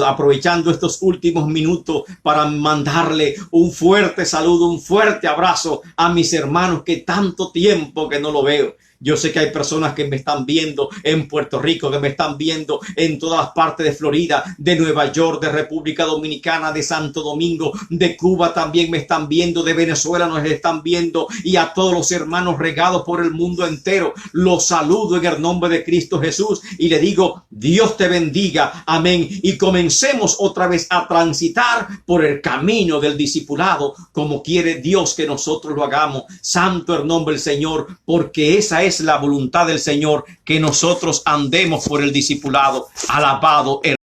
Aprovechando estos últimos minutos para mandarle un fuerte saludo, un fuerte abrazo a mis hermanos que tanto tiempo que no lo veo. Yo sé que hay personas que me están viendo en Puerto Rico, que me están viendo en todas las partes de Florida, de Nueva York, de República Dominicana, de Santo Domingo, de Cuba también me están viendo, de Venezuela nos están viendo, y a todos los hermanos regados por el mundo entero. Los saludo en el nombre de Cristo Jesús y le digo, Dios te bendiga, amén. Y comencemos otra vez a transitar por el camino del discipulado como quiere Dios que nosotros lo hagamos. Santo el nombre del Señor, porque esa es la voluntad del Señor, que nosotros andemos por el discipulado. Alabado el